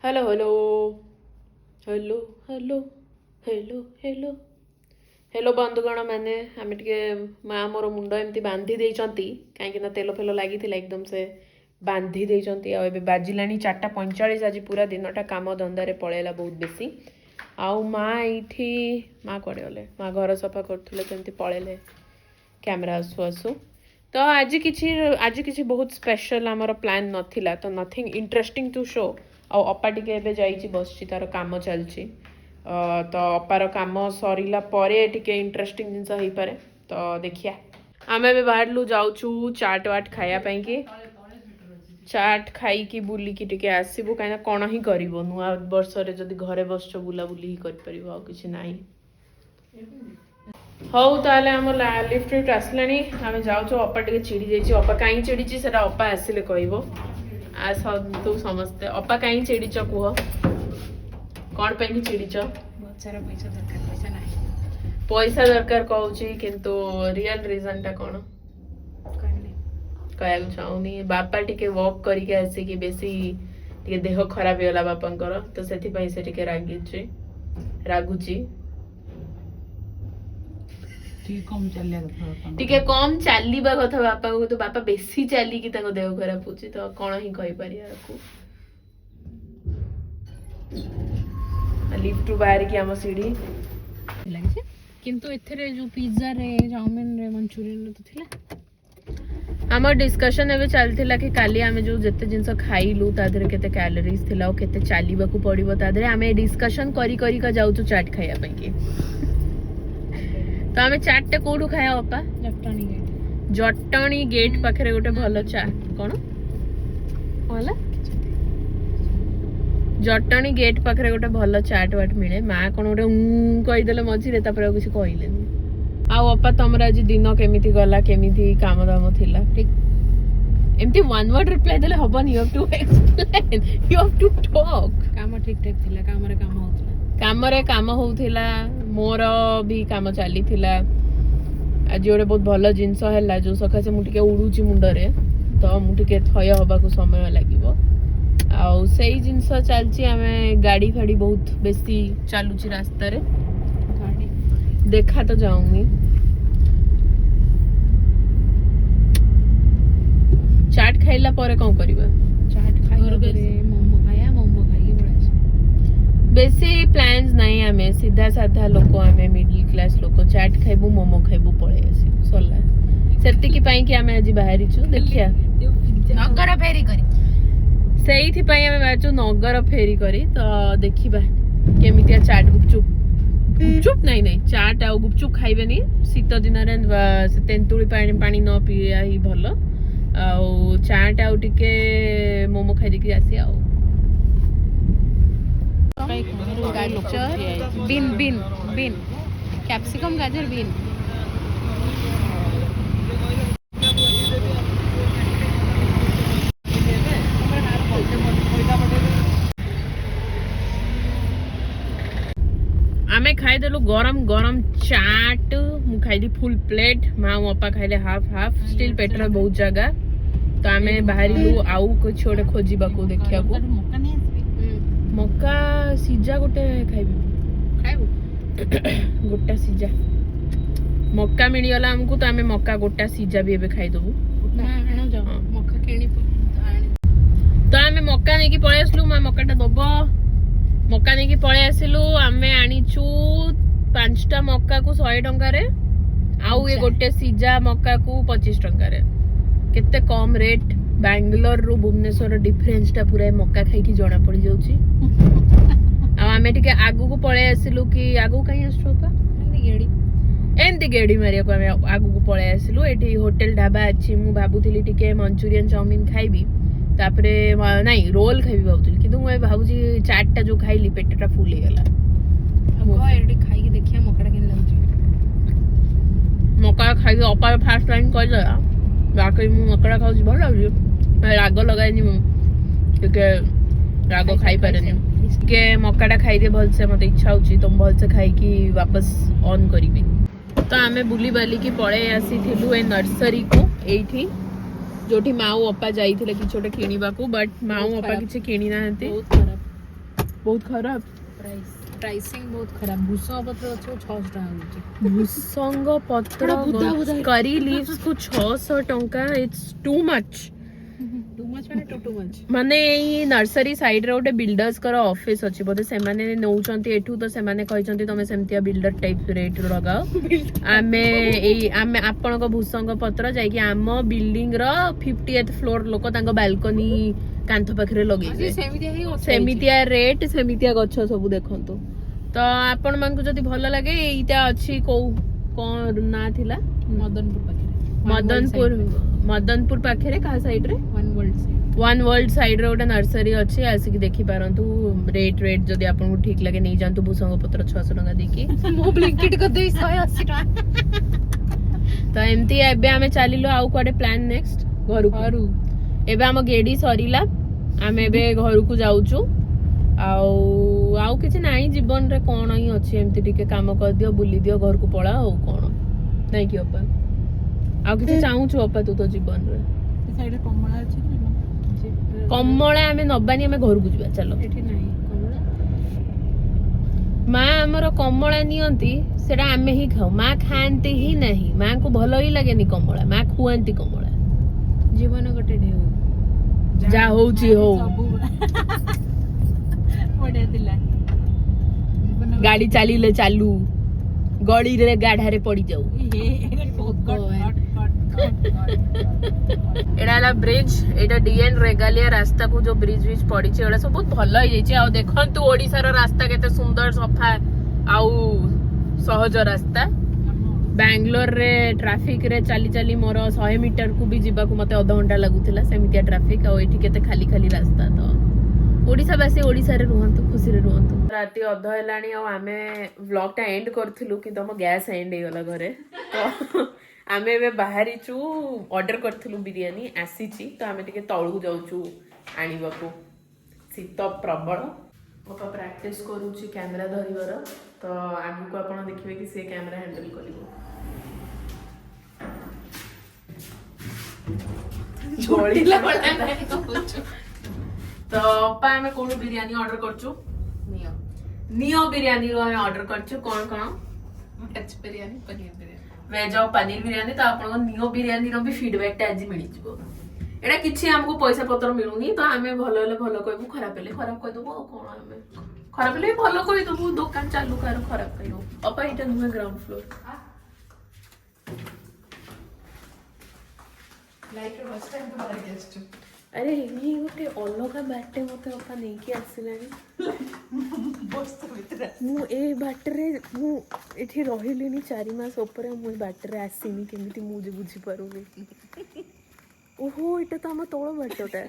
Hello hello hello hello hello hello hello बंधुगण मैंने आम टे माँ मोर मुंड एमती बांधी देती कहीं तेल फेल लगी एकदम से बांधी देती आबे बाजिला 4:45 आज पूरा दिनटा काम धंदारे पलैला बहुत बेसी आउ माँ ये माँ कड़े गले माँ घर सफा करते पलैले कैमरा आसु आसु तो आज किसी बहुत स्पेशल आमर प्लान नथिला तो नथिंग इंटरेस्टिंग टू शो आ अपा टिके जाइए बस तार काम चलती तो अपार काम सरला टिके इंटरेस्टिंग जिनस हो पारे तो देखिया आम ए बाहर जाऊँ चाट वाट खायापाई कि चाट खाई बुलिकी टिके आसबू कहीं कौन ही कर नुआ वर्ष जदि घरे बस बुलाबुली कर किसी ना हौ ताले आम लिफ्ट आसला आम जाऊँ अपा टे चिड़ी जाइए अपा कहीं चिड़ी से अपा आसिले कह तू समस्ते अपा कहीं चिड़ीच कह कौन पे चिड़ीच पैसा दरकार कहूँ किंतु रियल रीजन टा कौन कह चाहूनी बापा टिके वॉक करके आसिकी बेसी टिके देह खराब होगा बापा तो से टिके रागुची टिके कम चलवा कथा बापा को तो बापा बेसी चलिकी देह खराब हो तो कौन ही कहीपर लिफ्ट बाहर की आम सीढ़ी लगे किंतु एथरे जो पिज्जा रे चाउमिन रे मंचूरियन रे तो थिला आम डिस्कशन एवं चलता कि काली आम जो जिते जिनस खाइलु तादर केते कैलोरीज थिला और केते चलिबा को पड़िबो तादर आम डिस्कशन करी जाऊ चाट खाया पे तो आम चाटे कौटू खाया बापा जटणी गेट पाखे गोटे भल चाट कौन भला जटणी गेट पाखे गोटे भल चाट वाट मिले माँ कौन गोटे कहीदे मझे किसी कहले आपा तुम आज दिन केमी गला केमी काम दाम थिला ठीक एमती वन वर्ड रिप्लाई देले हबनी you have to explain you have to talk काम ठीक ठाक थिला काम रे काम होतला काम होउथिला मोर भी काम चली थिला आज गोटे बहुत भल जिनस है जो सकाशे मुझे उड़ूची मुंडरे तो मुझे थय हवा को समय लगे आउ से जिनस चलची आम गाड़ी फाड़ी बहुत बेसी चलुची रास्ता रे देखा तो जाऊंगी चाट खाइला परे कौन करिबा चाट खाइला परे मोमो खाई बड़ा बेसी प्लान्स नहीं आमे सीधा साधा लोक आमे मिडिल क्लास लोक चाट खाइबू मोमो खाइबू पळे आसी सरला सेति की आमे आज बाहरी छु देखिया नगर फेरी करी सेइथि आमे बाचु नगर फेरी करी तो देखिबा केमितिया चाट गुपचुप नहीं चाट आ गुपचुप खाइबेनी शीत दिन रे तेंतुली पानी न पिया ही भल आ चाट आउ टिके मोमो खाइ देखि आसी आ गाजर बीन कैप्सिकम गाजर बीन आमे खाई देलु गरम गरम चाट मु खाइली फुल प्लेट माँ अपा खाइले हाफ स्टिल पेटर बहुत जगह तो आमे बाहरी आउ कुछ गोटे खोजा को देखिया को मक्का सीजा गोटे गोटा सीजा मक्का मिलगला आमको तो आमे मक्का गोटा सीजा भी एबे खाई दबु तो आमे मक्का नहीं कि पळे आसलु माँ मक्काटा दब मक्का नहीं कि पळे आसिलु आमे आनीचु 5टा मक्का को 100 टंका रे आउ ये गोटे सीजा मक्का को 25 टंका रे केते कम रेट बैंगलोर रु भुवनेश्वर डिफरेंस टा पूरा मक्का खाई की जना पड़ी जाउची आ आमे टिके आगु को पळे आसिलु कि आगु कहीं आसु पा एंती गेड़ी मारिया को आमे आगु को पळे आसिलु एठी होटल ढाबा अछि मु भाबुथिली टिके मंचूरियन चाउमिन खाइबी तापरे नहीं रोल खाइबी भाबुथिली किंतु मैं भाबुची चाट टा जो खाइली पेटटा फुल हे गेला अब एडी खाई के देखिया मकड़ा केन लागुची मक्का खाई अपा फास्ट टाइम कह जा बाकी मु मकड़ा खाउची भल लागुची राग लगाइनी मु टिके राग खाई पारेनी के मक्काटा खाई दे भल से मते इच्छा होची तुम भल से खाई की वापस ऑन करिबी तो आमे बुली बाली की पळे आसी थिलु ए नर्सरी को एठी जोठी माऊ अपा जाइथिले कि छोटे किनिबा को बट माऊ अपा किछ किनि नाहंती ବହୁତ ଖରାପ। ପ୍ରାଇସିଂ ବହୁତ ଖରାପ। ଭୂଷଙ୍ଗ ପତ୍ର ଗଛ 600 ଟଙ୍କା ହଉଛି। ଭୂସଙ୍ଗ ପତ୍ର କରି ଲିଭ୍ସ କୁ 600 ଟଙ୍କା। It's too much. Too much ମାନେ ଟୁ ମଚ୍। ମାନେ ଏଇ ନର୍ସରୀ ସାଇଡ୍ ରେ ଗୋଟେ ବିଲ୍ଡର୍ସଙ୍କର ଅଫିସ୍ ଅଛି ବୋଧେ, ସେମାନେ ନେଉଛନ୍ତି ଏଠୁ, ତ ସେମାନେ କହିଛନ୍ତି ତମେ ସେମିତିଆ ବିଲ୍ଡର ଟାଇପ୍ ରେଟ୍ ଲଗାଅ। ଆମେ ଆପଣଙ୍କ ଭୂସଙ୍ଗ ପତ୍ର ଯାଇକି ଆମ ବିଲ୍ଡିଂ ର 50th ଫ୍ଲୋର ଲୋକ ତାଙ୍କ ବାଲକୋନି କାନ୍ଥ ପାଖରେ ଲଗେଇବେ। ସେମିତିଆ ରେଟ୍, ସେମିତିଆ ଗଛ ସବୁ ଦେଖନ୍ତୁ। ତ ଆପଣ ମାନଙ୍କୁ ଯଦି ଭଲ ଲାଗେ, ଏଇଟା ଅଛି କୋଉ କଣ ନା ଥିଲା, ମଦନପୁର ପାଖରେ କାହା ସାଇଡ୍ ରେ, ୱାନ୍ ୱାର୍ଲ୍ଡ ସାଇଡ୍ ରେ ଗୋଟେ ନର୍ସରୀ ଅଛି, ଆସିକି ଦେଖି ପାରନ୍ତୁ। ରେଟ୍ ଯଦି ଆପଣଙ୍କୁ ଠିକ୍ ଲାଗେ ନେଇଯାଆନ୍ତୁ ଭୂସଙ୍ଗ ପତ୍ର 600 ଟଙ୍କା ଦେଇକି। ମୁଁ ବ୍ଲିଙ୍କିଟ୍ କରିଦେବି 180 ଟଙ୍କା। ତ ଏମିତି ଏବେ ଆମେ ଚାଲିଲୁ ଆଉ କୁଆଡେ ପ୍ଲାନ୍ ନେକ୍ସଟ ଘରୁ। ଏବେ ଆମ ଗେଡି ସରିଲା, ଆମେ ଏବେ ଘରକୁ ଯାଉଛୁ। ଆଉ କିଛି ନାହିଁ ଜୀବନରେ, କଣ ହିଁ ଅଛି, ଏମିତି ଟିକେ କାମ କରିଦିଅ, ବୁଲିଦିଅ, ଘରକୁ ପଳା, ଆଉ କଣ ନାଇଁ କି ଅପା? ଆଉ କିଛି ଚାହୁଁଛୁ ଅପା ତୁ ତ ଜୀବନରେ? କମଳା ଆମେ ନବାନି, ଆମେ ଘରକୁ ଯିବା ଚାଲ। ମା ଆମର କମଳା ନିଅନ୍ତି, ସେଟା ଆମେ ହିଁ ଖାଉ, ମା ଖାଆନ୍ତି ହିଁ ନାହିଁ। ମାଙ୍କୁ ଭଲ ହିଁ ଲାଗେନି କମଳା, ମା ଖୁଆନ୍ତି କମଳା। ଜୀବନ ଗୋଟେ ଢେଉ, ଯାହା ହଉଛି ହଉ। ବଢିଆ ଥିଲା। ଗାଡି ଚାଲିଲେ ଚାଲୁ, ଗଳିରେ ଗାଢାରେ ପଡିଯାଉ। ଏଇଟା ହେଲା ବ୍ରିଜ, ଏଇଟା ଡିଏନ୍ ରେଗାଲିଆ ରାସ୍ତାକୁ ଯୋଉ ବ୍ରିଜ ପଡିଛି, ଏଗୁଡା ସବୁ ବହୁତ ଭଲ ହେଇଯାଇଛି। ଆଉ ଦେଖନ୍ତୁ ଓଡିଶାର ରାସ୍ତା କେତେ ସୁନ୍ଦର, ସଫା ଆଉ ସହଜ ରାସ୍ତା। ବାଙ୍ଗାଲୋରରେ ଟ୍ରାଫିକ ରେ ଚାଲି ଚାଲି ମୋର 100 ମିଟର କୁ ବି ଯିବାକୁ ମତେ ଅଧଘଣ୍ଟା ଲାଗୁଥିଲା, ସେମିତିଆ ଟ୍ରାଫିକ। ଆଉ ଏଠି କେତେ ଖାଲି ଖାଲି ରାସ୍ତା। ତ ଓଡିଶାବାସୀ ଓଡିଶାରେ ରୁହନ୍ତୁ, ଖୁସିରେ ରୁହନ୍ତୁ। ରାତି ଅଧ ହେଲାଣି, ଆଉ ଆମେ ବ୍ଲଗ ଟା ଏଣ୍ଡ କରିଥିଲୁ, କିନ୍ତୁ ଆମ ଗ୍ୟାସ୍ ଏଣ୍ଡ ହେଇଗଲା ଘରେ। ତ ଆମେ ଏବେ ବାହାରିଛୁ, ଅର୍ଡର କରିଥିଲୁ ବିରିୟାନୀ, ଆସିଛି। ତ ଆମେ ଟିକେ ତଳକୁ ଯାଉଛୁ ଆଣିବାକୁ। ଶୀତ ପ୍ରବଳ। ମୋ ତ ପ୍ରାକ୍ଟିସ୍ କରୁଛି କ୍ୟାମେରା ଧରିବାର, ତ ଆଗକୁ ଆପଣ ଦେଖିବେ କି ସେ କ୍ୟାମେରା ହ୍ୟାଣ୍ଡେଲ କରିବ। ତ ଅପା ଆମେ କୋଉଠୁ ବିରିୟାନୀ ଅର୍ଡର କରୁଛୁ? ନିଓ ବିରିୟାନୀ ରୁ ଆମେ ଅର୍ଡର କରିଛୁ। କଣ ଭେଜ ବିରିୟାନୀ, ଭେଜ ଆଉ ପନିର ବିରିୟାନୀ। ତ ଆପଣଙ୍କ ନିଓ ବିରିୟାନୀ ର ବି ଫିଡବ୍ୟାକ୍ ଟା ଆଜି ମିଳିଯିବ। ଏଇଟା କିଛି ଆମକୁ ପଇସା ପତ୍ର ମିଳୁନି, ତ ଆମେ ଭଲ ହେଲେ ଭଲ କହିବୁ, ଖରାପ ହେଲେ ଖରାପ କହିଦବୁ। ଆଉ କଣ, ଆମେ ଖରାପ ହେଲେ ଭଲ କହିଦବୁ, ଦୋକାନ ଚାଲୁ କାହାର ଖରାପ କହିଦବୁ। ଅପା ଏଇଟା ନୁହେଁ ଗ୍ରାଉଣ୍ଡ ଫ୍ଲୋର। ଆରେ ଏଇ ଗୋଟେ ଅଲଗା ବାଟେ ମତେ ଅପା ନେଇକି ଆସିଲାଣି। ମୁଁ ଏ ବାଟରେ, ମୁଁ ଏଠି ରହିଲିଣି 4 ମାସ ଉପରେ, ମୁଁ ଏ ବାଟରେ ଆସିନି କେମିତି ମୁଁ ଯେ ବୁଝିପାରୁନି। ଓହୋ, ଏଇଟା ତ ଆମ ତଳ ବାଟଟା।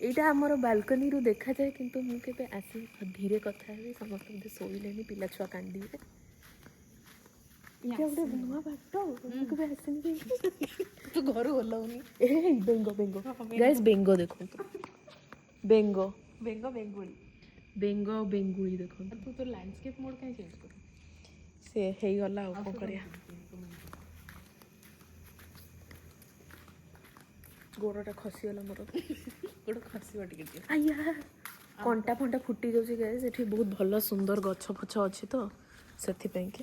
ଏଇଟା ଆମର ବାଲକନିରୁ ଦେଖାଯାଏ, କିନ୍ତୁ ମୁଁ କେବେ ଆସି ଧୀରେ କଥା ହେବି, ସମସ୍ତେ ବୋଧେ ଶୋଇଲେଣି, ପିଲା ଛୁଆ କାନ୍ଦିବେ। ଏଇଟା ଗୋଟେ ନୂଆ ବାଟ, ମୁଁ କେବେ ଆସିନି। ତୁ ଘରୁ ଓହ୍ଲଉନି। ବେଙ୍ଗ ଗାଇସ୍, ବେଙ୍ଗ ଦେଖନ୍ତୁ, ବେଙ୍ଗ ବେଙ୍ଗୁଳି ଦେଖନ୍ତୁ। ତୁ ତ ଲ୍ୟାଣ୍ଡସ୍କେପ୍ ମୋଡ୍ କାଇଁ ଚେଞ୍ଜ କରୁ? ସେ ହେଇଗଲା, ଆଉ କଣ କରିବା। ଗୋଡ଼ଟା ଖସିଗଲା ମୋର। ଗୋଡ଼ ଖସିବ ଟିକେ। ଆଜ୍ଞା, କଣ୍ଟା ଫଣ୍ଟା ଫୁଟି ଯାଉଛି ଗାଇସ୍। ଏଠି ବହୁତ ଭଲ ସୁନ୍ଦର ଗଛ ଫଛ ଅଛି, ତ ସେଥିପାଇଁ କି।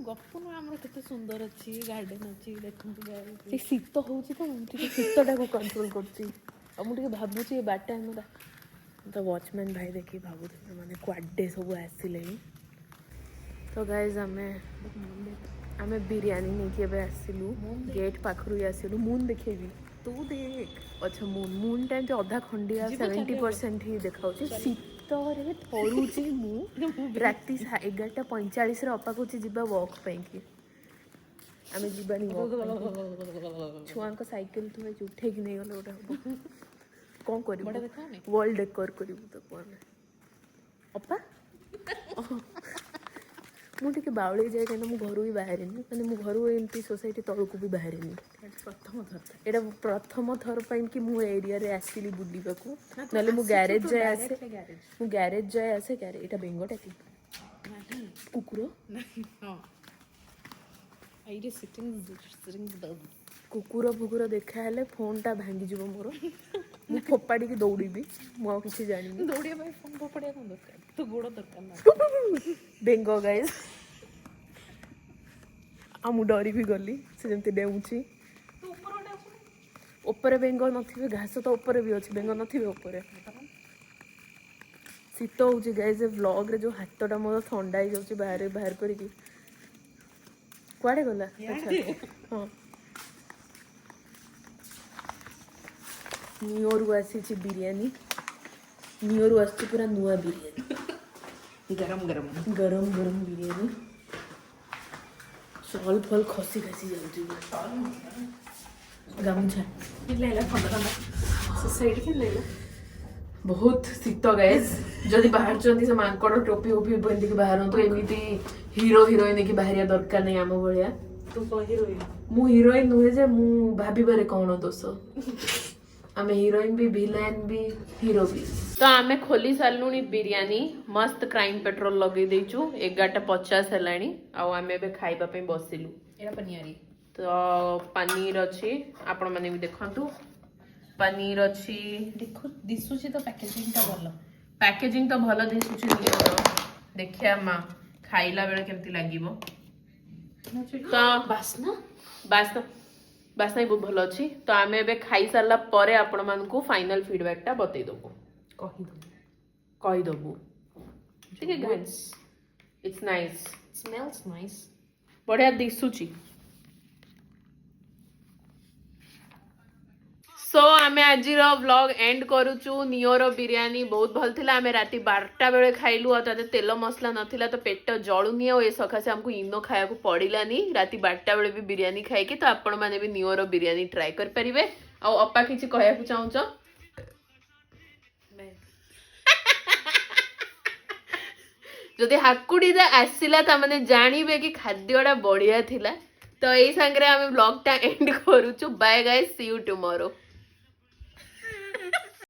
ଗପୁନୁ, ଆମର କେତେ ସୁନ୍ଦର ଅଛି, ଗାର୍ଡେନ ଅଛି, ଦେଖନ୍ତୁ। ସେ ଶୀତ ହଉଛି ତ, ମୁଁ ଟିକେ ଶୀତଟାକୁ କଣ୍ଟ୍ରୋଲ କରୁଛି। ଆଉ ମୁଁ ଟିକେ ଭାବୁଛି ଏ ବାଟେ ଆମର ତ ୱାଚମ୍ୟାନ୍ ଭାଇ ଦେଖିକି ଭାବୁଥିବେ ମାନେ କୁଆଡ଼େ ସବୁ ଆସିଲେଣି। ତ ଗାଇଜ୍, ଆମେ ବିରିୟାନୀ ନେଇକି ଏବେ ଆସିଲୁ, ଗେଟ୍ ପାଖରୁ ଆସିଲୁ। ମୁନ୍ ଦେଖେଇବି, ତୁ ଦେଖ। ଆଚ୍ଛା, ମୁନ୍ଟା ଏମିତି ଅଧା ଖଣ୍ଡିଆ, 70% ହିଁ ଦେଖାଉଛି। ଶୀତରେ ଥରୁଛି ମୁଁ। ରାତି 11:45ରେ ଅପା କହୁଛି ଯିବା ୱାକ୍ ପାଇଁକି। ଆମେ ଯିବାନି ୱାକ୍ ପାଇଁକି। ଛୁଆଙ୍କ ସାଇକେଲ ଥୁଆ ହେଇଛି, ଉଠେଇକି ନେଇଗଲେ ଗୋଟେ ହବ। କଣ କରିବୁ, ୱାର୍ଲ୍ଡ ରେକର୍ଡ କରିବୁ ତାକୁ ଆମେ। ଅପା ମୁଁ ଟିକେ ବାଉଳି ଯାଏ, କାହିଁକିନା ମୁଁ ଘରୁ ବି ବାହାରେନି, ମାନେ ମୁଁ ଘରୁ ଏମିତି ସୋସାଇଟି ତଳକୁ ବି ବାହାରେନି। ଏଇଟା ପ୍ରଥମ ଥର ପାଇଁ କି ମୁଁ ଏରିଆରେ ଆସିଲି ବୁଲିବାକୁ, ନହେଲେ ମୁଁ ଗ୍ୟାରେଜ ଯାଏ ଆସେ। ଏଇଟା ବେଙ୍ଗଟା କି କୁକୁର? ଏଇଠି ସିଟିଂ କୁକୁର ଫୁକୁର ଦେଖା ହେଲେ ଫୋନ୍ଟା ଭାଙ୍ଗିଯିବ ମୋର। ମୁଁ ଫୋପାଡ଼ିକି ଦୌଡ଼ିବି। ମୁଁ ଆଉ କିଛି ଜାଣିନି। ଦୌଡ଼ିବା ପାଇଁ ଫୋନ୍ ଫୋପାଡ଼ିବା କ'ଣ ଦରକାର? ତୁ ଗୋଡ଼ ଦରକାର ନା। ବେଙ୍ଗ ଗାଇସ୍। ଆଉ ମୁଁ ଡରିବି ଗଲି। ସେ ଯେମିତି ଡେଉଁଛି। ଉପରେ ବେଙ୍ଗ ନଥିବେ, ଘାସ ତ ଉପରେ ବି ଅଛି, ବେଙ୍ଗ ନଥିବେ ଉପରେ। ଶୀତ ହେଉଛି ଗାଇସ୍। ଏ ବ୍ଲଗ୍ରେ ଯେଉଁ ହାତଟା ମୋର ଥଣ୍ଡା ହେଇଯାଉଛି ବାହାର କରିକି। କୁଆଡ଼େ ଗଲା? ଆଚ୍ଛା ହଁ, ନିଓରୁ ଆସିଛି ବିରିୟାନୀ। ନିଓରୁ ଆସିଛି ପୁରା ନୂଆ ବିରିୟାନୀ, ଗରମ ଗରମ ଗରମ ଗରମ ବିରିୟାନୀ। ସଲ୍ ଫଲ୍ ଖସି ଯାଉଛି। ଗାମୁଛା ବହୁତ ଶୀତ ଗାଇସ୍। ଯଦି ବାହାରୁଛନ୍ତି ସେ ମାଙ୍କଡ଼ ଟୋପି ଫୋପି ପିନ୍ଧିକି ବାହାରନ୍ତୁ। ଏମିତି ହିରୋ ହିରୋଇନ କି ବାହାରିବା ଦରକାର ନାହିଁ ଆମ ଭଳିଆ। ତୁ କ'ଣ ହିରୋଇନ? ମୁଁ ହିରୋଇନ ନୁହେଁ ଯେ ମୁଁ ଭାବିବାରେ କ'ଣ ଦୋଷ। ଆମେ ହିରୋଇନ ବି, ଭିଲେନ୍ ବି, ହିରୋ ବି। ତ ଆମେ ଖୋଲି ସାରିଲୁଣି ବିରିୟାନୀ। ମସ୍ତ କ୍ରାଇମ୍ ପେଟ୍ରୋଲ ଲଗେଇ ଦେଇଛୁ। 11:50 ହେଲାଣି। ଆଉ ଆମେ ଏବେ ଖାଇବା ପାଇଁ ବସିଲୁ। ଏଇଟା ପନିଆରୀ। ତ ପନିର ଅଛି, ଆପଣମାନେ ବି ଦେଖନ୍ତୁ। ପନିର ଅଛି। ଦିଶୁଛି ତ ପ୍ୟାକେଜିଂଟା ଭଲ। ପ୍ୟାକେଜିଂ ତ ଭଲ ଦିଶୁଛି। ଦେଖିବା ମା ଖାଇଲା ବେଳେ କେମିତି ଲାଗିବ। ତ ବାସ୍ନା ବି ବହୁତ ଭଲ ଅଛି। ତ ଆମେ ଏବେ ଖାଇସାରିଲା ପରେ ଆପଣମାନଙ୍କୁ ଫାଇନାଲ ଫିଡବ୍ୟାକଟା ବତେଇଦବୁ, କହିଦବୁ। ଟିକେ ଗାଇସ୍, ଇଟ୍ସ ନାଇସ୍, ସ୍ମେଲ୍ସ ନାଇସ୍। ବଢିଆ ଦିଶୁଛି। ସୋ ଆମେ ଆଜିର ବ୍ଲଗ ଏଣ୍ଡ କରୁଛୁ। ନିଓର ବିରିୟାନୀ ବହୁତ ଭଲ ଥିଲା। ଆମେ ରାତି 12ଟା ବେଳେ ଖାଇଲୁ। ଆଉ ତାতে ତେଲ ମସଲା ନଥିଲା ତ ପେଟ ଜଳୁନି। ଆଉ ଏ ସକାଶେ ଆମକୁ ଇନୋ ଖାଇବାକୁ ପଡ଼ିଲାନି ରାତି 12ଟା ବେଳେ ବି ବିରିୟାନୀ ଖାଇକି। ତ ଆପଣମାନେ ବି ନିଓର ବିରିୟାନୀ ଟ୍ରାଏ କରିପାରିବେ। ଆଉ ଅପା କିଛି କହିବାକୁ ଚାହୁଁଛ? ଯଦି ହାକୁଡ଼ିଟା ଆସିଲା ତାମାନେ ଜାଣିବେ କି ଖାଦ୍ୟଟା ବଢ଼ିଆ ଥିଲା। ତ ଏଇ ସାଙ୍ଗରେ ଆମେ ବ୍ଲଗଟା ଏଣ୍ଡ କରୁଛୁ। Bye guys, see you tomorrow.